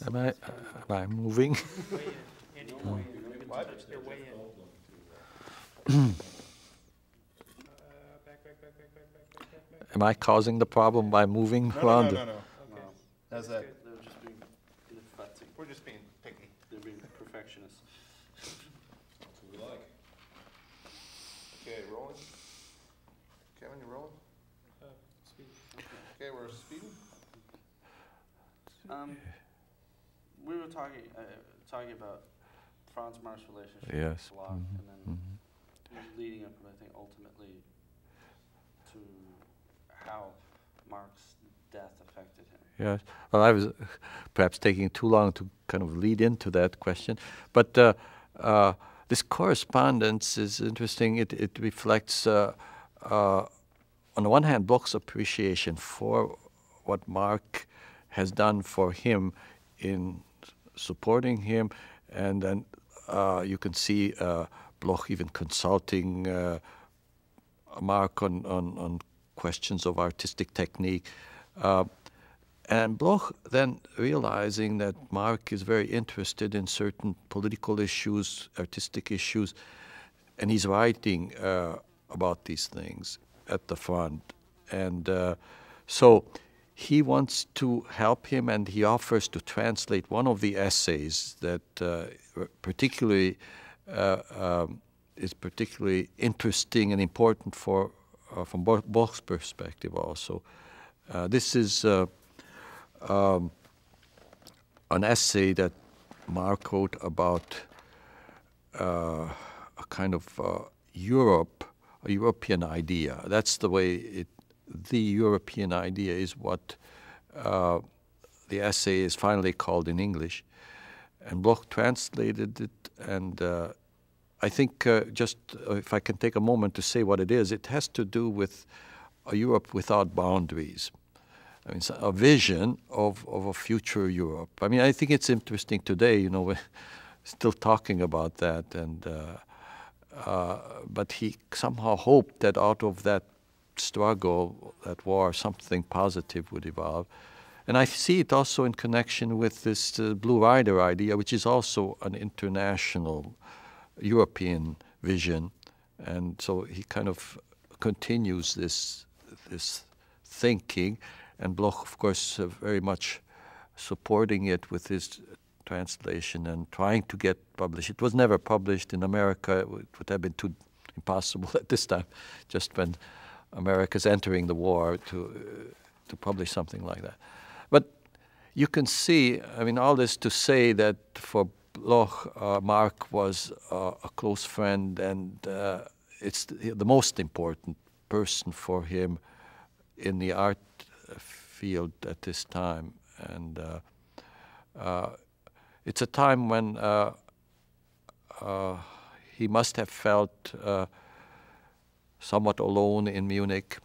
Am I moving? Way in. Andy, No, way you're in. gonna You can get touch too their much way in. problem to that. Back. Am I causing the problem by moving No, around? no. Okay. How's That's that? good. They're just being emphatic. We're just being picky. They're being perfectionists. That's what we like. Okay, rolling. Kevin, you rolling? Speed. Okay, we're speeding. We were talking about Franz Marc's relationship Yes. with Bloch, Mhm, and then mhm. leading up, I think, ultimately to how Marc's death affected him. Yes. Well, I was perhaps taking too long to kind of lead into that question, but this correspondence is interesting. It reflects, on the one hand, Bloch's appreciation for what Marc has done for him in supporting him, and then you can see Bloch even consulting Marc on questions of artistic technique. And Bloch then realizing that Marc is very interested in certain political issues, artistic issues, and he's writing about these things at the front. And so he wants to help him, and he offers to translate one of the essays that is particularly interesting and important from Bloch's perspective also. This is an essay that Marc wrote about a kind of Europe, a European idea. That's the way the European idea is what the essay is finally called in English. And Bloch translated it, and I think just if I can take a moment to say what it is, it has to do with a Europe without boundaries. I mean, a vision of a future Europe. I mean, I think it's interesting today, you know, we're still talking about that, and but he somehow hoped that out of that struggle, that war, something positive would evolve. And I see it also in connection with this Blue Rider idea, which is also an international European vision. And so he kind of continues this thinking, and Bloch, of course, very much supporting it with his translation and trying to get published. It was never published in America. It would have been too impossible at this time, just when America's entering the war, to publish something like that. But you can see, I mean, all this to say that for Bloch, Marc was a close friend, and it's the most important person for him in the art field at this time. And it's a time when he must have felt somewhat alone in Munich,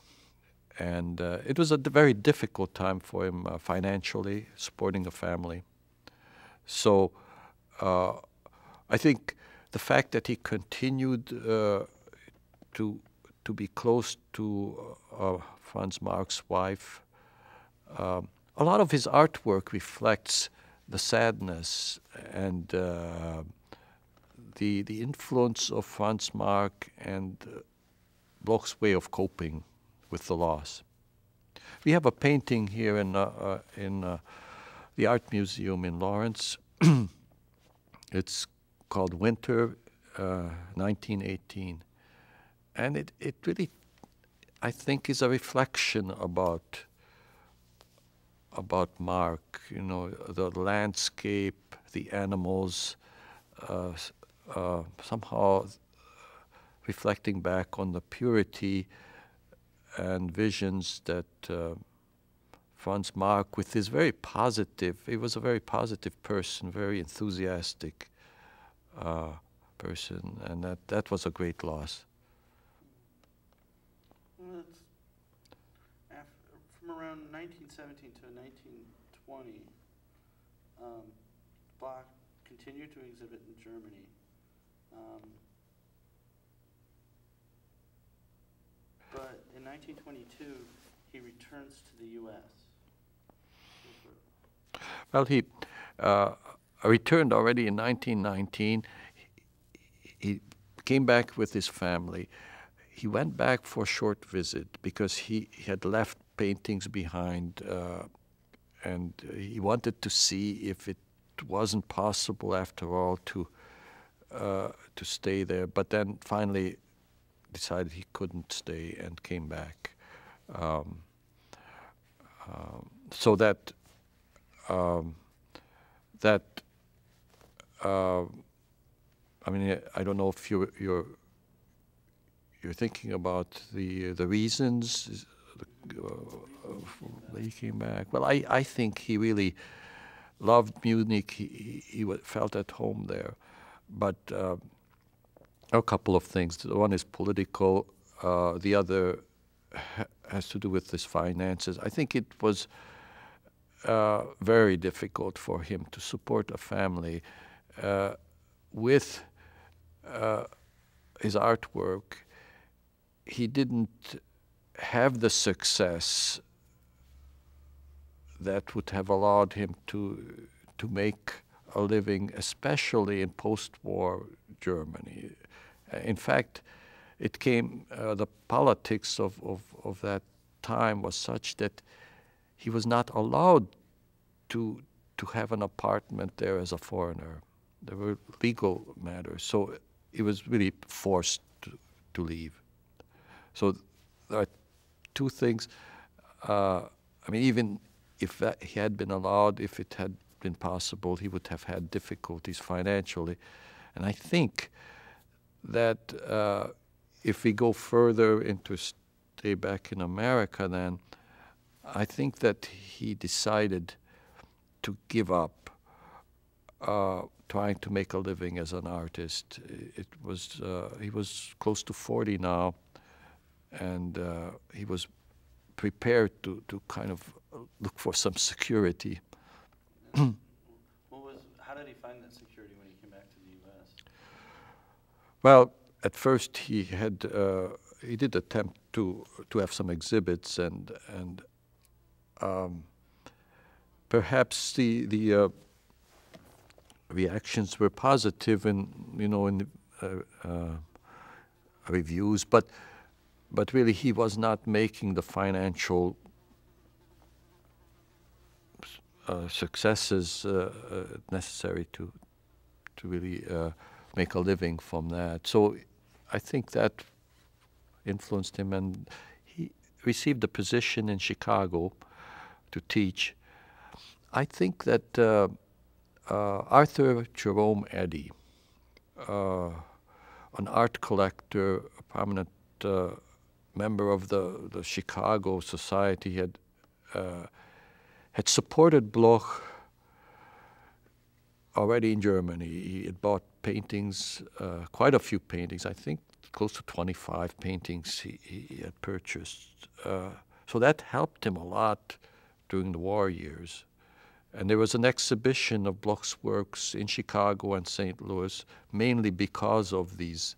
and it was a very difficult time for him financially, supporting a family. So I think the fact that he continued to be close to Franz Marc's wife, a lot of his artwork reflects the sadness and the influence of Franz Marc and Bloch's way of coping with the loss. We have a painting here in the Art Museum in Lawrence. It's called Winter, 1918. And it really, I think, is a reflection about Marc, you know, the landscape, the animals, somehow reflecting back on the purity and visions that Franz Marc, with his very positive, he was a very positive person, very enthusiastic person, and that was a great loss. Well, from around 1917 to 1920, Bloch continued to exhibit in Germany. But in 1922, he returns to the U.S. Well, he returned already in 1919. He came back with his family. He went back for a short visit because he had left paintings behind, and he wanted to see if it wasn't possible after all to stay there. But then finally decided he couldn't stay and came back. So that I mean, I don't know if you're thinking about the reasons he came back. Well, I think he really loved Munich. He felt at home there, but a couple of things. One is political. The other has to do with his finances. I think it was very difficult for him to support a family with his artwork. He didn't have the success that would have allowed him to make a living, especially in post-war Germany. In fact, it came, the politics of that time was such that he was not allowed to have an apartment there as a foreigner. There were legal matters, so he was really forced to leave. So there are two things. I mean, even if he had been allowed, if it had been possible, he would have had difficulties financially. And I think that if we go further into stay back in America, then I think that he decided to give up trying to make a living as an artist. It was he was close to 40 now, and he was prepared to kind of look for some security. How did he find that security when he came back to the U.S.? Well, at first he had he did attempt to have some exhibits, and perhaps the reactions were positive in reviews, but really he was not making the financial successes necessary to really make a living from that. So I think that influenced him, and he received a position in Chicago to teach. I think that Arthur Jerome Eddy, an art collector, a prominent member of the Chicago Society, had supported Bloch already in Germany. He had bought paintings, quite a few paintings, I think close to 25 paintings he had purchased. So that helped him a lot during the war years. And there was an exhibition of Bloch's works in Chicago and St. Louis, mainly because of these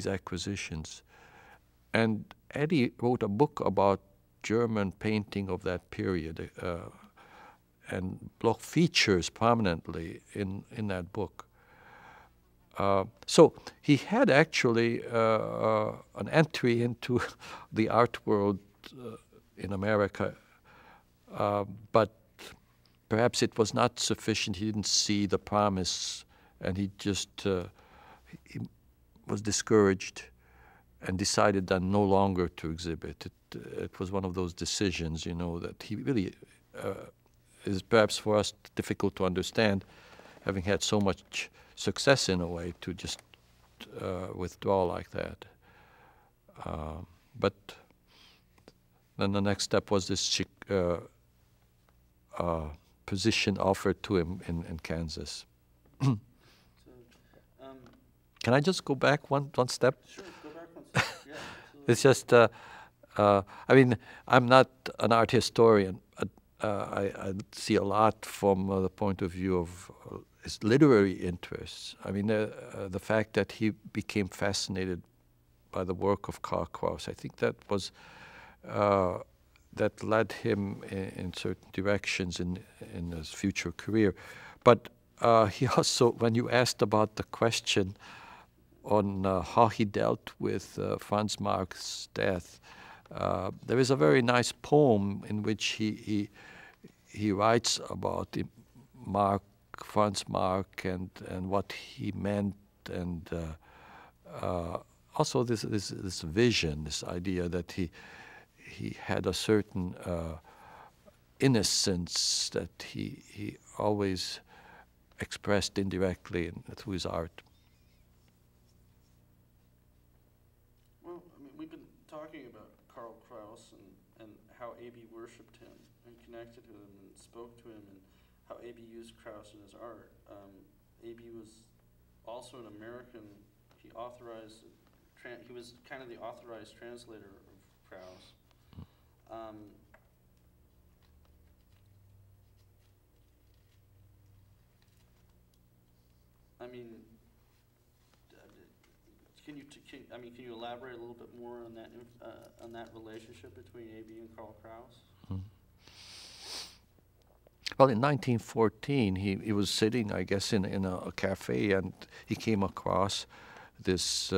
acquisitions. And Eddy wrote a book about German painting of that period, and Bloch features prominently in that book. So he had actually an entry into the art world in America, but perhaps it was not sufficient. He didn't see the promise, and he just he was discouraged and decided then no longer to exhibit. It was one of those decisions, that he really is perhaps for us difficult to understand, having had so much success in a way, to just withdraw like that. But then the next step was this position offered to him in Kansas. So, Can I just go back one step? sure, go back one step. Yeah, absolutely. It's just, I mean, I'm not an art historian. I see a lot from the point of view of his literary interests. I mean, the fact that he became fascinated by the work of Karl Kraus, I think that was that led him in certain directions in his future career. But he also, when you asked about the question on how he dealt with Franz Marc's death, there is a very nice poem in which he writes about Franz Marc and what he meant, and also this vision, this idea that he had a certain innocence that he always expressed indirectly through his art. Well, I mean, we've been talking about Karl Kraus and how A.B. worshipped him and connected with him and spoke to him, and how A.B. used Kraus in his art. A.B. was also an American. He authorized, he was kind of the authorized translator of Kraus. I mean, can you elaborate a little bit more on that relationship between A.B. and Karl Kraus? Well, in 1914, he was sitting, I guess, in a cafe, and he came across this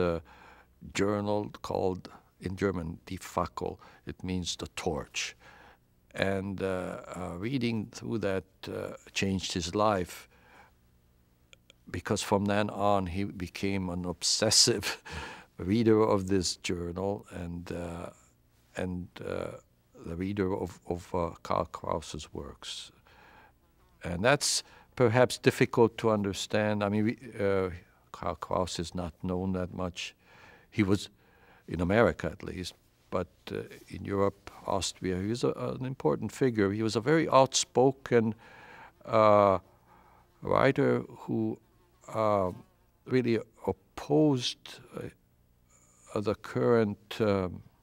journal called, in German, Die Fackel. It means the torch. And reading through that changed his life, because from then on he became an obsessive reader of this journal and the reader of Karl Kraus's works. And that's perhaps difficult to understand. I mean, Karl Kraus is not known that much. He was, in America at least, but in Europe, Austria, he was an important figure. He was a very outspoken writer who really opposed the current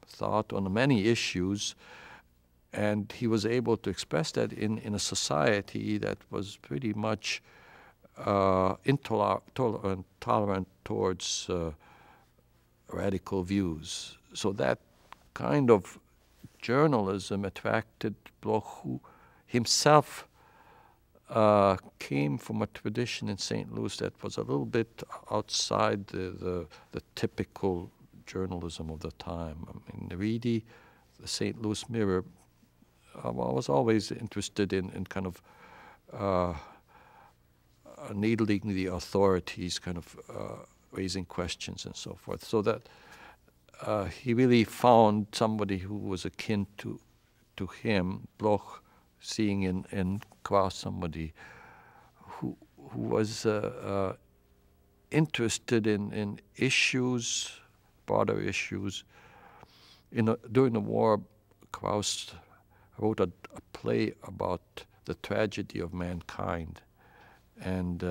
thought on many issues, and he was able to express that in a society that was pretty much intolerant towards radical views. So that kind of journalism attracted Bloch, who himself came from a tradition in St. Louis that was a little bit outside the typical journalism of the time. I mean, Reedy, the St. Louis Mirror, was always interested in kind of needling the authorities, kind of raising questions and so forth. So that he really found somebody who was akin to him, Bloch, seeing in Kraus somebody who was interested in issues, broader issues. During the war, Kraus wrote a play about the tragedy of mankind, and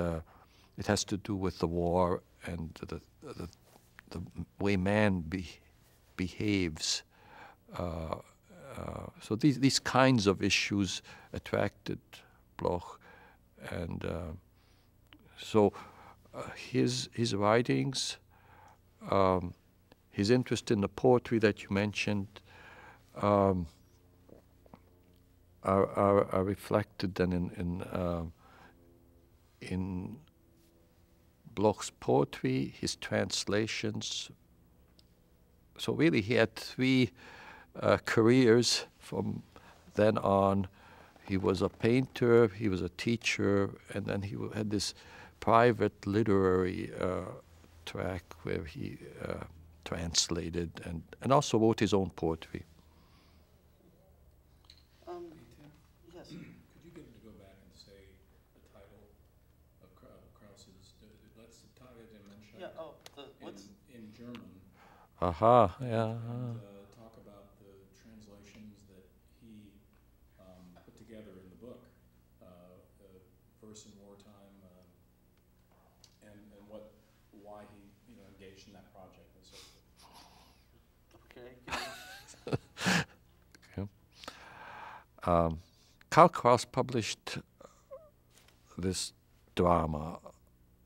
it has to do with the war and the way man behaves. So these kinds of issues attracted Bloch, and so his writings, his interest in the poetry that you mentioned, are reflected then in Bloch's poetry, his translations. So really, he had three careers from then on. He was a painter, he was a teacher, and then he had this private literary track where he translated and also wrote his own poetry. Yes. Could you get him to go back and say the title of Kraus's, let's Tage der Menschheit, Yeah. Oh, what's in German, Aha, yeah. and talk about the translations that he put together in the book, Verse in Wartime, and why he engaged in that project and so forth. okay? Karl Kraus published this drama,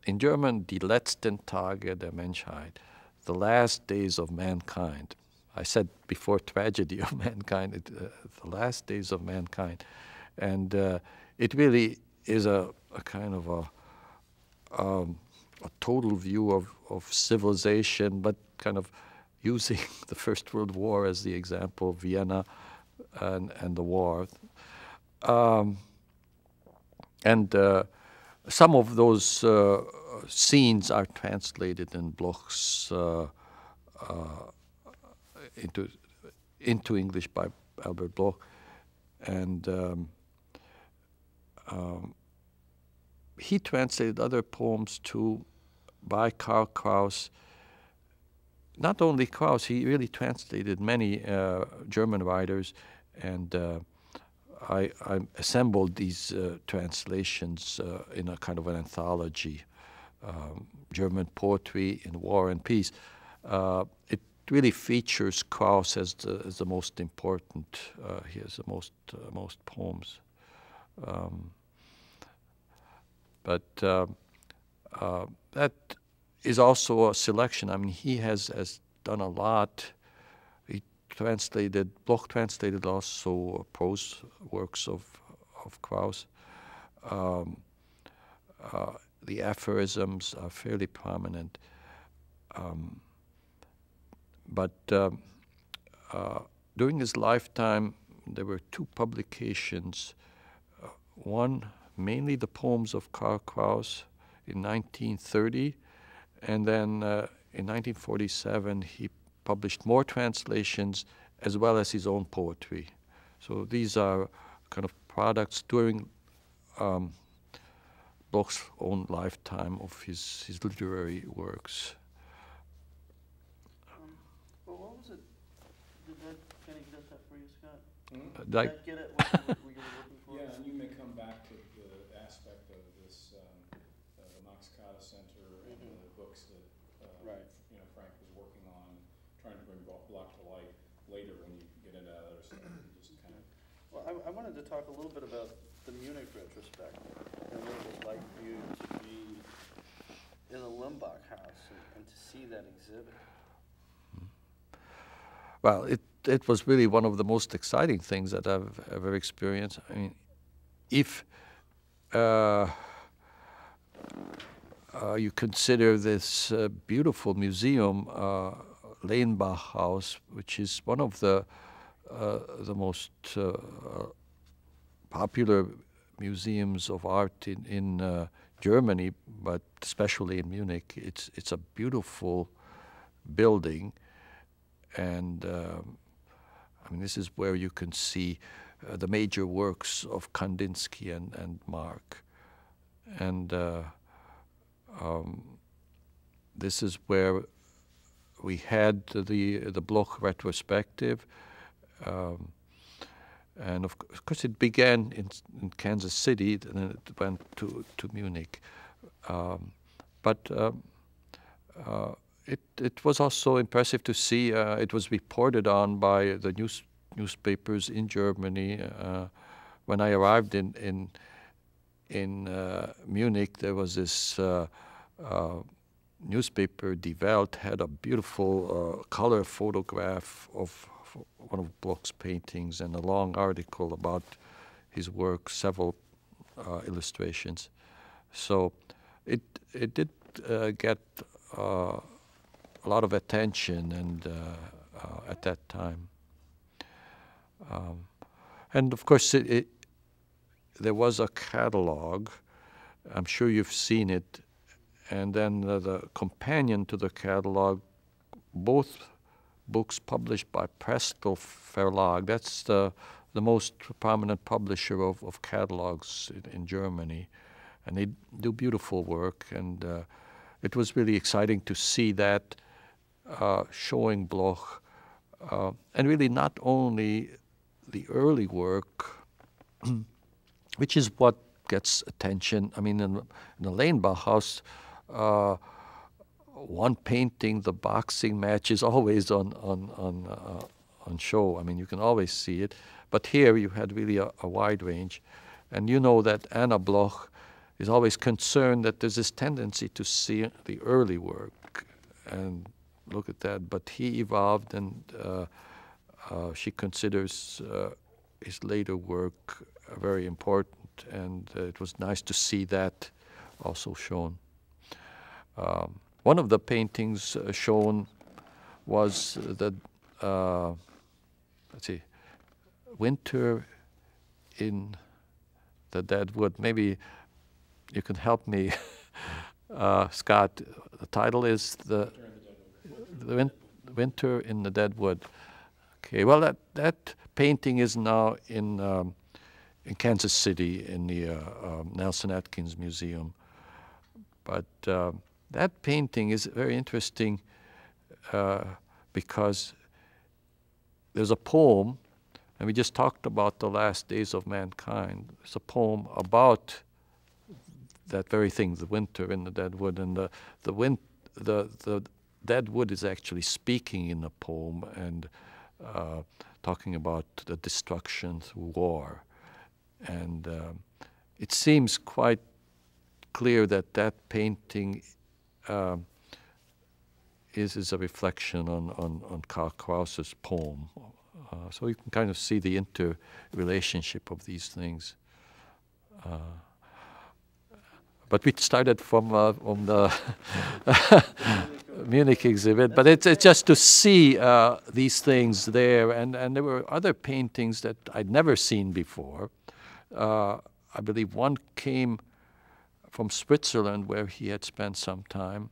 in German, Die letzten Tage der Menschheit, the last days of mankind. I said before, tragedy of mankind, the last days of mankind. And it really is a kind of a total view of civilization, but kind of using the First World War as the example, Vienna and the war. Some of those scenes are translated in Bloch's into English by Albert Bloch, and he translated other poems too by Karl Kraus. Not only Kraus, he really translated many German writers, and I assembled these translations in a kind of an anthology, German Poetry in War and Peace. It really features Kraus as the most important. He has the most poems. But that is also a selection. I mean, he has done a lot. Bloch translated also prose works of Kraus. The aphorisms are fairly prominent. But during his lifetime, there were two publications. One, mainly the poems of Karl Kraus in 1930, and then in 1947 he published more translations as well as his own poetry. So these are kind of products during Bloch's own lifetime of his literary works. Well, what was it? Did that kind of get that for you, Scott? Did Like, that get at what you were looking for? Yeah, and you may come back to the aspect of this, the Max Kade Center and the books that, Right. Frank was working on, trying to bring Bloch to light later when you get into other stuff. You just kind of. Well, I wanted to talk a little bit about the Munich retrospective and what it was like for you to be in the Limbach house and to see that exhibit. well, it was really one of the most exciting things that I've ever experienced. I mean, if you consider this beautiful museum, Lehenbach House, which is one of the most popular museums of art in Germany, but especially in Munich. It's a beautiful building, and I mean, this is where you can see the major works of Kandinsky and Mark, and this is where we had the Bloch retrospective. And of course, it began in Kansas City, and then it went to Munich. But it was also impressive to see. It was reported on by the newspapers in Germany. When I arrived in Munich, there was this newspaper, Die Welt, had a beautiful color photograph of one of Bloch's paintings and a long article about his work, several illustrations. So it did get a lot of attention and at that time. And of course, there was a catalog. I'm sure you've seen it. And then the companion to the catalog, both books published by Prestel Verlag. That's the most prominent publisher of catalogs in Germany. And they do beautiful work. And it was really exciting to see that showing Bloch. And really not only the early work, which is what gets attention. I mean, in the Lehenbach house, one painting, the boxing match, is always on show. I mean, you can always see it. But here you had really a wide range. And you know that Anna Bloch is always concerned that there's this tendency to see the early work. And look at that. But he evolved, and she considers his later work very important, and it was nice to see that also shown. One of the paintings shown was the, let's see, Winter in the Dead Wood. Maybe you can help me, Scott. The title is Winter in the Dead Wood. Okay, well, that painting is now in Kansas City in the Nelson Atkins Museum. But that painting is very interesting because there's a poem, and we just talked about the last days of mankind. It's a poem about that very thing, the winter in the dead wood, and the dead wood is actually speaking in the poem and talking about the destruction through war. And it seems quite clear that that painting is a reflection on Karl Kraus's poem. So you can kind of see the interrelationship of these things. But we started from the Munich exhibit, but it's just to see these things there. And there were other paintings that I'd never seen before. I believe one came from Switzerland, where he had spent some time.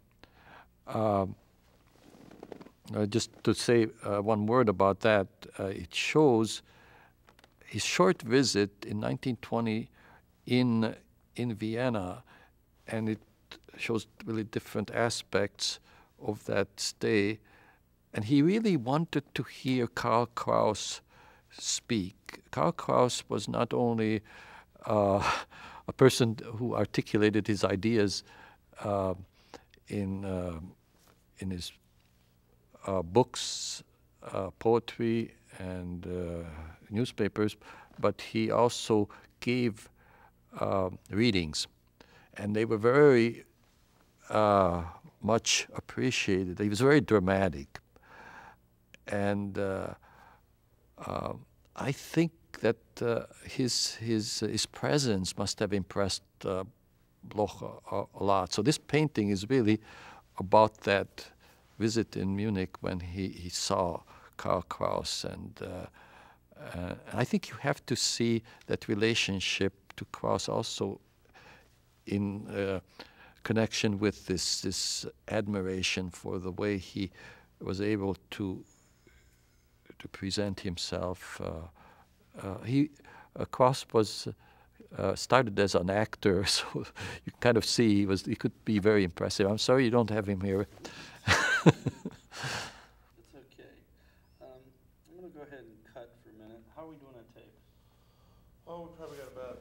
Just to say one word about that, it shows his short visit in 1920 in Vienna, and it shows really different aspects of that stay. And he really wanted to hear Karl Kraus speak. Karl Kraus was not only a person who articulated his ideas in his books, poetry, and newspapers, but he also gave readings, and they were very much appreciated. He was very dramatic, and I think that his presence must have impressed Bloch a lot. So this painting is really about that visit in Munich when he saw Karl Kraus, and I think you have to see that relationship to Kraus also in connection with this admiration for the way he was able to present himself. Kraus was started as an actor, so you kind of see he could be very impressive. I'm sorry you don't have him here. It's okay. I'm going to go ahead and cut for a minute. How are we doing on tape? Oh, we probably got about